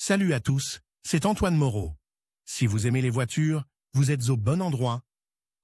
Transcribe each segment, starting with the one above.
Salut à tous, c'est Antoine Moreau. Si vous aimez les voitures, vous êtes au bon endroit.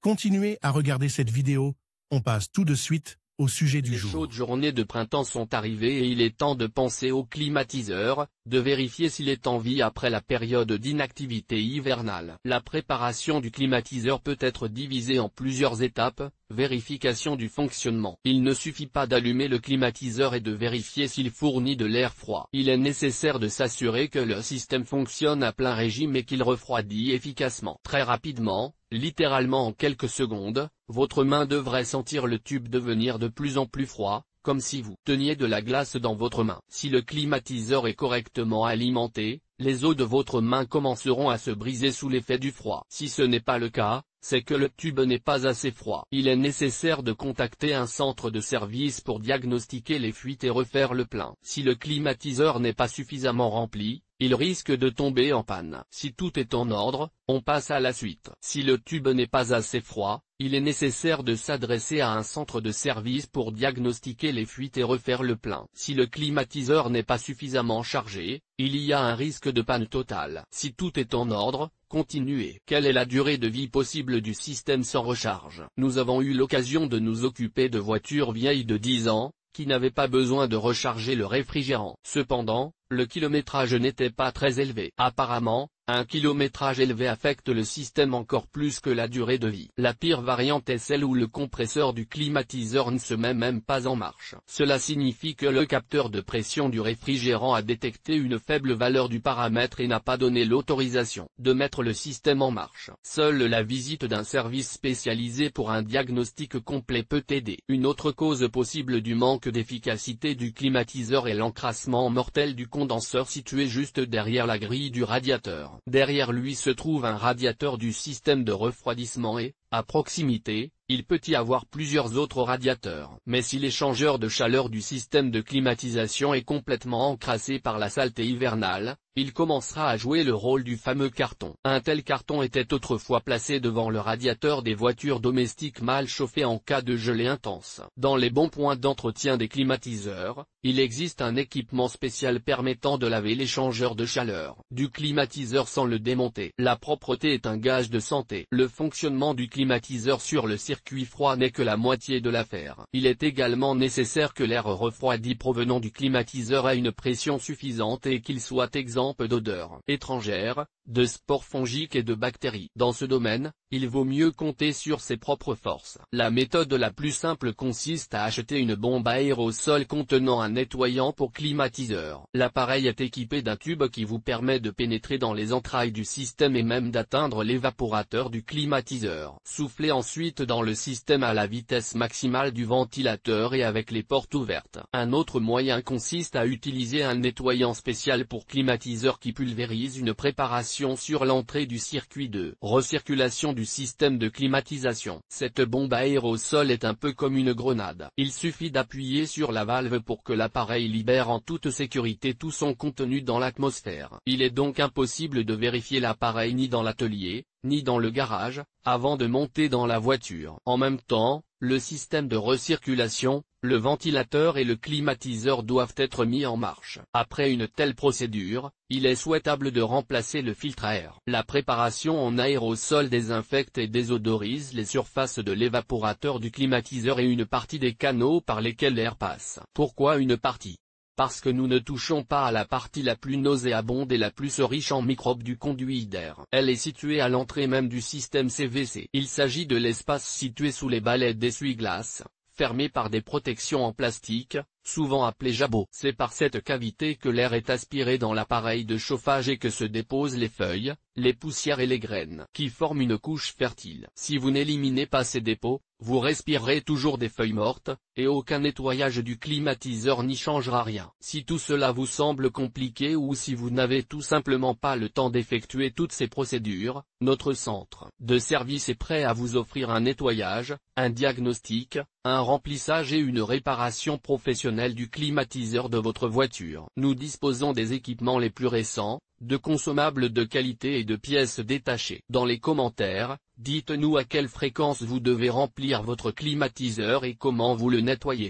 Continuez à regarder cette vidéo, on passe tout de suite au sujet du jour. Les chaudes journées de printemps sont arrivées et il est temps de penser au climatiseur, de vérifier s'il est en vie après la période d'inactivité hivernale. La préparation du climatiseur peut être divisée en plusieurs étapes. Vérification du fonctionnement. Il ne suffit pas d'allumer le climatiseur et de vérifier s'il fournit de l'air froid. Il est nécessaire de s'assurer que le système fonctionne à plein régime et qu'il refroidit efficacement. Très rapidement, littéralement en quelques secondes, votre main devrait sentir le tube devenir de plus en plus froid, comme si vous teniez de la glace dans votre main. Si le climatiseur est correctement alimenté, les os de votre main commenceront à se briser sous l'effet du froid. Si ce n'est pas le cas, c'est que le tube n'est pas assez froid. Il est nécessaire de contacter un centre de service pour diagnostiquer les fuites et refaire le plein. Si le climatiseur n'est pas suffisamment rempli, il risque de tomber en panne. Si tout est en ordre, on passe à la suite. Si le tube n'est pas assez froid, il est nécessaire de s'adresser à un centre de service pour diagnostiquer les fuites et refaire le plein. Si le climatiseur n'est pas suffisamment chargé, il y a un risque de panne totale. Si tout est en ordre, continuez. Quelle est la durée de vie possible du système sans recharge? Nous avons eu l'occasion de nous occuper de voitures vieilles de 10 ans, qui n'avaient pas besoin de recharger le réfrigérant. Cependant, le kilométrage n'était pas très élevé. Apparemment, un kilométrage élevé affecte le système encore plus que la durée de vie. La pire variante est celle où le compresseur du climatiseur ne se met même pas en marche. Cela signifie que le capteur de pression du réfrigérant a détecté une faible valeur du paramètre et n'a pas donné l'autorisation de mettre le système en marche. Seule la visite d'un service spécialisé pour un diagnostic complet peut aider. Une autre cause possible du manque d'efficacité du climatiseur est l'encrassement mortel du condenseur situé juste derrière la grille du radiateur. Derrière lui se trouve un radiateur du système de refroidissement et, à proximité, il peut y avoir plusieurs autres radiateurs. Mais si l'échangeur de chaleur du système de climatisation est complètement encrassé par la saleté hivernale, il commencera à jouer le rôle du fameux carton. Un tel carton était autrefois placé devant le radiateur des voitures domestiques mal chauffées en cas de gelée intense. Dans les bons points d'entretien des climatiseurs, il existe un équipement spécial permettant de laver l'échangeur de chaleur du climatiseur sans le démonter. La propreté est un gage de santé. Le fonctionnement du climatiseur sur le circuit froid n'est que la moitié de l'affaire. Il est également nécessaire que l'air refroidi provenant du climatiseur ait une pression suffisante et qu'il soit exempt d'odeurs étrangères, de spores fongiques et de bactéries. Dans ce domaine, il vaut mieux compter sur ses propres forces. La méthode la plus simple consiste à acheter une bombe à aérosol contenant un nettoyant pour climatiseur. L'appareil est équipé d'un tube qui vous permet de pénétrer dans les entrailles du système et même d'atteindre l'évaporateur du climatiseur. Soufflez ensuite dans le système à la vitesse maximale du ventilateur et avec les portes ouvertes. Un autre moyen consiste à utiliser un nettoyant spécial pour climatiseur qui pulvérise une préparation sur l'entrée du circuit de recirculation du système de climatisation. Cette bombe à aérosol est un peu comme une grenade. Il suffit d'appuyer sur la valve pour que l'appareil libère en toute sécurité tout son contenu dans l'atmosphère. Il est donc impossible de vérifier l'appareil ni dans l'atelier, ni dans le garage, avant de monter dans la voiture. En même temps, le système de recirculation, le ventilateur et le climatiseur doivent être mis en marche. Après une telle procédure, il est souhaitable de remplacer le filtre à air. La préparation en aérosol désinfecte et désodorise les surfaces de l'évaporateur du climatiseur et une partie des canaux par lesquels l'air passe. Pourquoi une partie ? Parce que nous ne touchons pas à la partie la plus nauséabonde et la plus riche en microbes du conduit d'air. Elle est située à l'entrée même du système CVC. Il s'agit de l'espace situé sous les balais d'essuie-glace, fermé par des protections en plastique, souvent appelées jabots. C'est par cette cavité que l'air est aspiré dans l'appareil de chauffage et que se déposent les feuilles, les poussières et les graines, qui forment une couche fertile. Si vous n'éliminez pas ces dépôts, vous respirerez toujours des feuilles mortes, et aucun nettoyage du climatiseur n'y changera rien. Si tout cela vous semble compliqué ou si vous n'avez tout simplement pas le temps d'effectuer toutes ces procédures, notre centre de service est prêt à vous offrir un nettoyage, un diagnostic, un remplissage et une réparation professionnelle du climatiseur de votre voiture. Nous disposons des équipements les plus récents, de consommables de qualité et de pièces détachées. Dans les commentaires, dites-nous à quelle fréquence vous devez remplir votre climatiseur et comment vous le nettoyez.